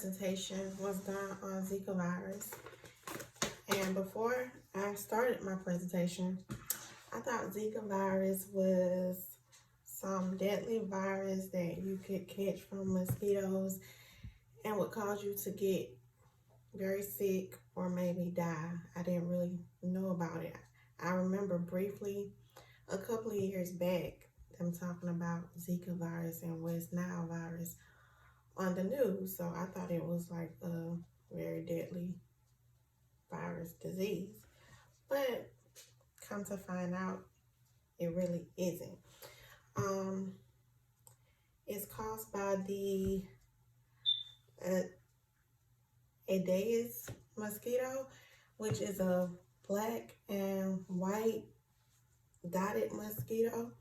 presentation was done on Zika virus. And before I started my presentation, I thought Zika virus was some deadly virus that you could catch from mosquitoes and would cause you to get very sick or maybe die. I didn't really know about it. I remember briefly a couple of years back them talking about Zika virus and West Nile virus on the news. So I thought it was like a very deadly virus disease. But come to find out, it really isn't. It's caused by the Aedes mosquito, which is a black and white dotted mosquito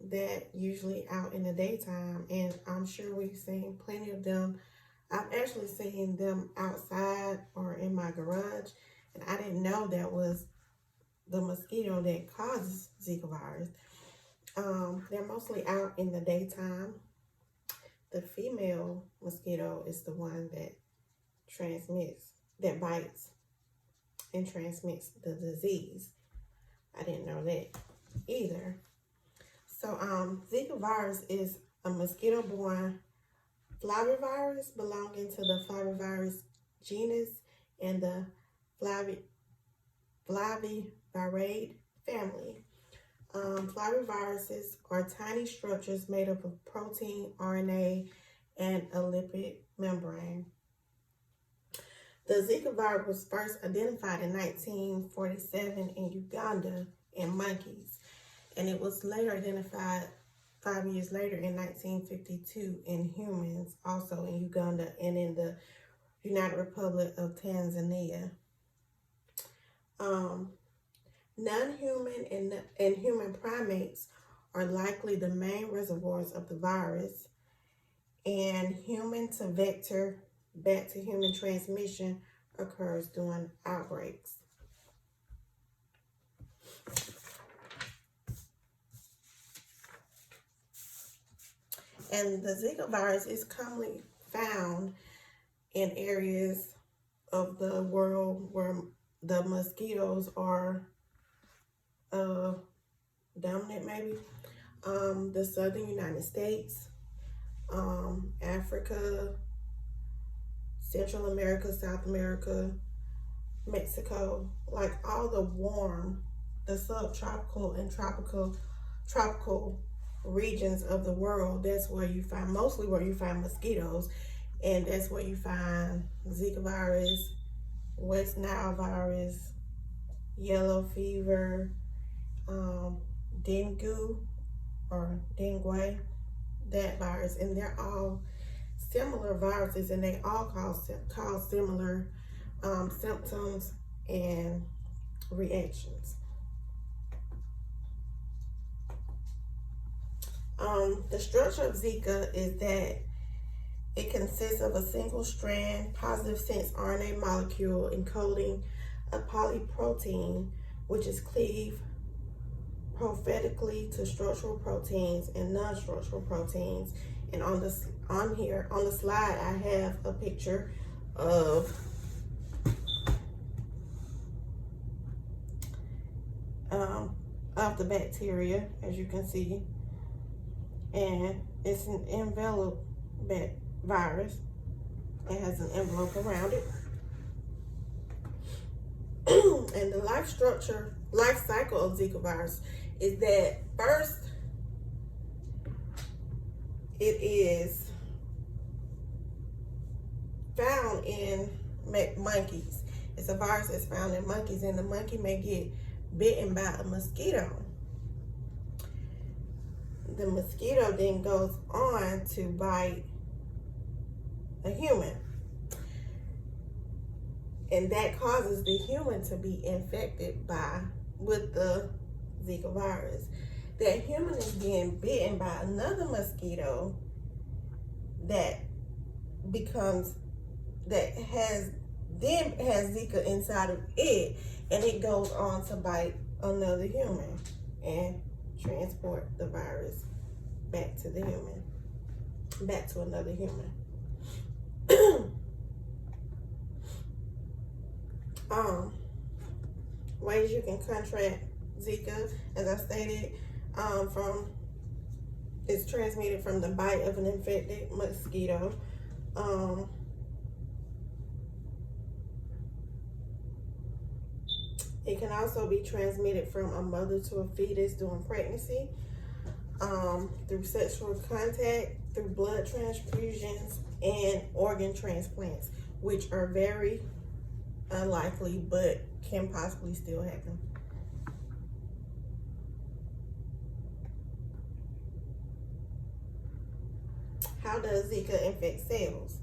that usually out in the daytime, and I'm sure we've seen plenty of them. I've actually seen them outside or in my garage, and I didn't know that was the mosquito that causes Zika virus. They're mostly out in the daytime. The female mosquito is the one that bites and transmits the disease. I didn't know that either. So Zika virus is a mosquito-borne flavivirus belonging to the flavivirus genus and the Flaviviridae family. Flaviviruses are tiny structures made up of protein, RNA, and a lipid membrane. The Zika virus was first identified in 1947 in Uganda in monkeys, and it was later identified 5 years later in 1952 in humans, also in Uganda and in the United Republic of Tanzania. Non-human and human primates are likely the main reservoirs of the virus, and human to vector, back to human transmission occurs during outbreaks. And the Zika virus is commonly found in areas of the world where the mosquitoes are dominant, maybe. The southern United States, Africa, Central America, South America, Mexico, like all the subtropical and tropical regions of the world. That's where you find, mostly where you find mosquitoes, and that's where you find Zika virus, West Nile virus, yellow fever, dengue, that virus, and they're all similar viruses, and they all cause similar symptoms and reactions. The structure of Zika is that it consists of a single strand, positive sense RNA molecule encoding a polyprotein, which is cleaved prophetically to structural proteins and non-structural proteins. And on the slide, I have a picture of the bacteria, as you can see, and it's an envelope virus. It has an envelope around it. And the life cycle of Zika virus is that first it is found in monkeys. It's a virus that's found in monkeys, and the monkey may get bitten by a mosquito. The mosquito then goes on to bite a human, and that causes the human to be infected with the Zika virus. That human is being bitten by another mosquito that has Zika inside of it, and it goes on to bite another human and transport the virus back to another human. Um, Ways you can contract Zika, as I stated, from it's transmitted from the bite of an infected mosquito. Um, it can also be transmitted from a mother to a fetus during pregnancy, through sexual contact, through blood transfusions, and organ transplants, which are very unlikely but can possibly still happen. How does Zika infect cells?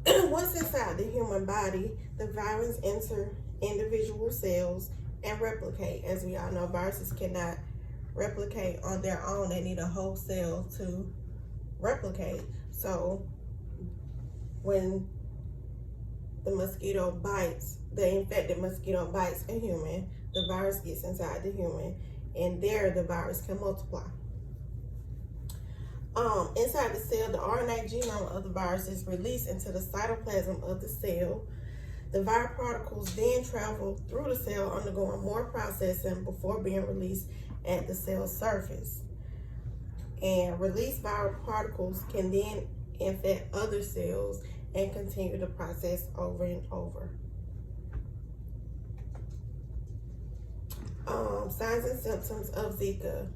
Once inside the human body, the virus enter individual cells and replicate. As we all know, viruses cannot replicate on their own. They need a whole cell to replicate. So when the mosquito bites, the infected mosquito bites a human, the virus gets inside the human, and there the virus can multiply. Inside the cell, the RNA genome of the virus is released into the cytoplasm of the cell. The viral particles then travel through the cell, undergoing more processing before being released at the cell surface. And released viral particles can then infect other cells and continue the process over and over. Signs and symptoms of Zika.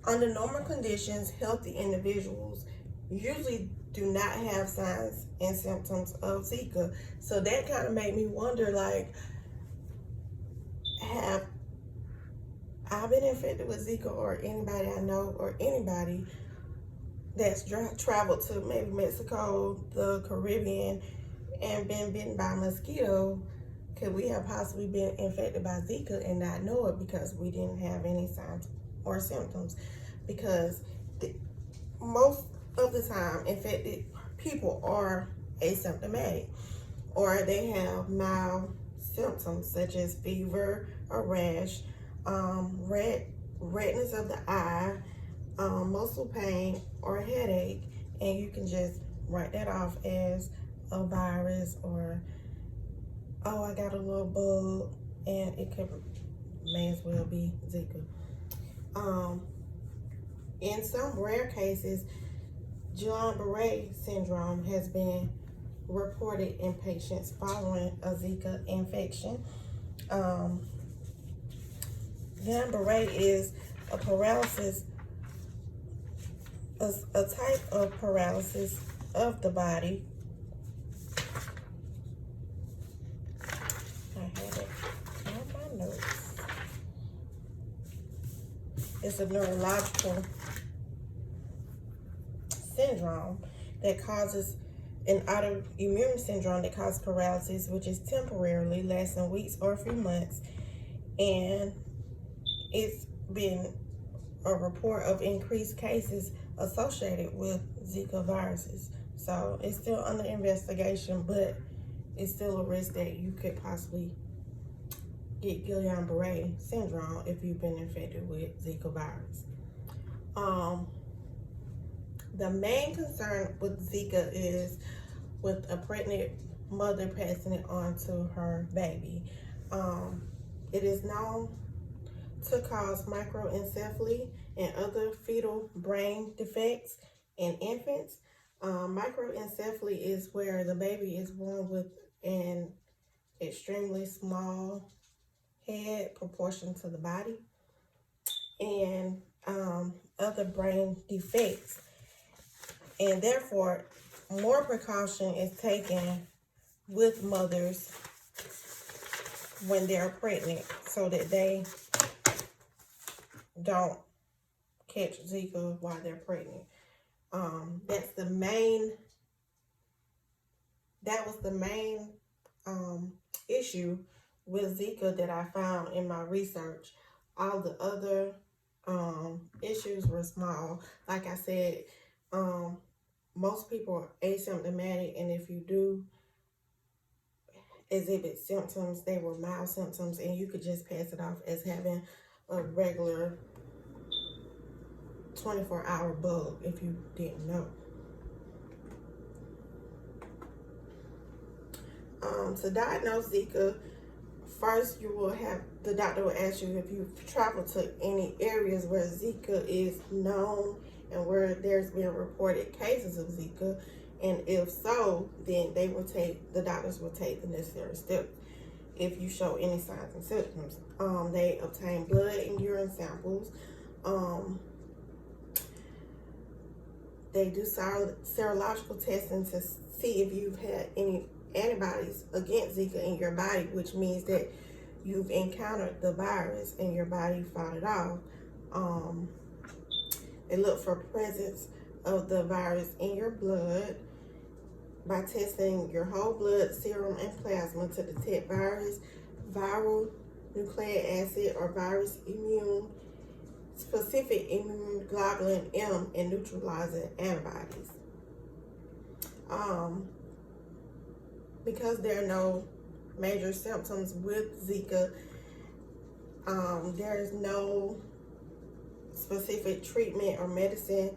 Under normal conditions, healthy individuals usually do not have signs and symptoms of Zika. So that kind of made me wonder, like, have I been infected with Zika, or anybody I know, or anybody that's traveled to maybe Mexico, the Caribbean, and been bitten by a mosquito? Could we have possibly been infected by Zika and not know it because we didn't have any signs or symptoms? Because most of the time, infected people are asymptomatic, or they have mild symptoms such as fever, a rash, redness of the eye, muscle pain, or headache, and you can just write that off as a virus, or, oh, I got a little bug, and it could may as well be Zika. In some rare cases, Guillain-Barré syndrome has been reported in patients following a Zika infection. Guillain-Barré is a paralysis, a type of paralysis of the body. I had it on my notes. It's a neurological syndrome that causes an autoimmune syndrome that causes paralysis, which is temporarily lasting weeks or a few months, and it's been a report of increased cases associated with Zika viruses. So it's still under investigation, but it's still a risk that you could possibly get Guillain-Barré syndrome if you've been infected with Zika virus. The main concern with Zika is with a pregnant mother passing it on to her baby. It is known to cause microencephaly and other fetal brain defects in infants. Microencephaly is where the baby is born with an extremely small head proportion to the body, and other brain defects. And therefore, more precaution is taken with mothers when they're pregnant so that they don't catch Zika while they're pregnant. That was the main issue with Zika that I found in my research. All the other issues were small. Like I said, most people are asymptomatic, and if you do exhibit symptoms, they were mild symptoms, and you could just pass it off as having a regular 24-hour bug if you didn't know. To diagnose Zika, first the doctor will ask you if you've traveled to any areas where Zika is known and where there's been reported cases of Zika. And if so, then the doctors will take the necessary steps. If you show any signs and symptoms, they obtain blood and urine samples. They do serological testing to see if you've had any antibodies against Zika in your body, which means that you've encountered the virus and your body fought it off. They look for presence of the virus in your blood by testing your whole blood, serum, and plasma to detect virus, viral nucleic acid, or virus specific immune globulin M and neutralizing antibodies. Because there are no major symptoms with Zika, there is no specific treatment or medicine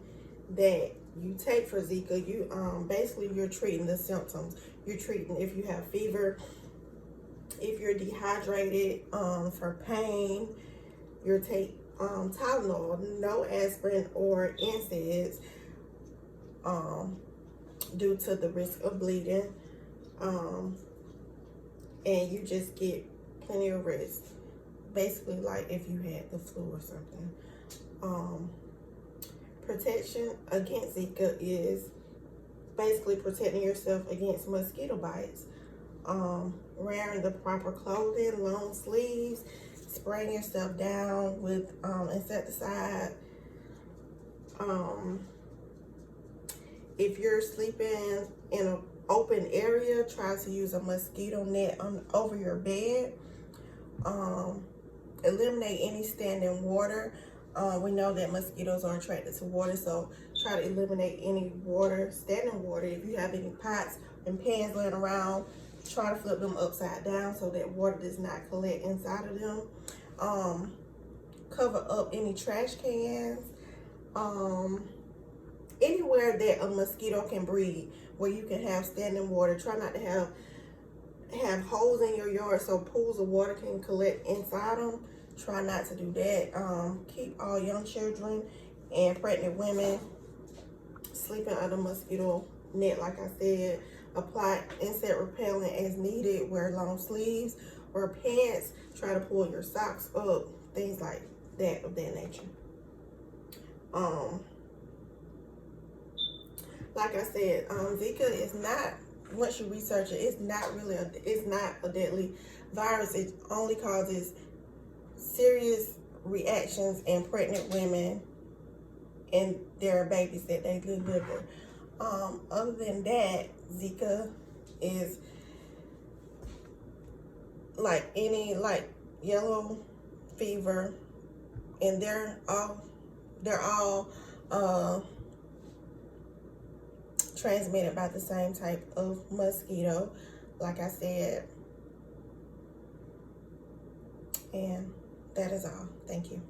that you take for Zika. Basically you're treating the symptoms. You're treating if you have fever, if you're dehydrated, for pain, you're taking Tylenol, no aspirin or NSAIDs, due to the risk of bleeding, and you just get plenty of rest. Basically, like if you had the flu or something. Protection against Zika is basically protecting yourself against mosquito bites, wearing the proper clothing, long sleeves, spraying yourself down with insecticide. If you're sleeping in an open area, try to use a mosquito net over your bed. Eliminate any standing water. We know that mosquitoes are attracted to water, so try to eliminate any standing water. If you have any pots and pans laying around, try to flip them upside down so that water does not collect inside of them. Cover up any trash cans. Anywhere that a mosquito can breed, where you can have standing water. Try not to have holes in your yard so pools of water can collect inside them. Try not to do that. Keep all young children and pregnant women sleeping under mosquito net, like I said. Apply insect repellent as needed. Wear long sleeves. Wear pants. Try to pull your socks up. Things like that of that nature. Like I said, Zika is not, once you research it, it's not a deadly virus. It only causes serious reactions in pregnant women and their babies that they deliver. Other than that, Zika is like any yellow fever, and they're all transmitted by the same type of mosquito, like I said. And that is all. Thank you.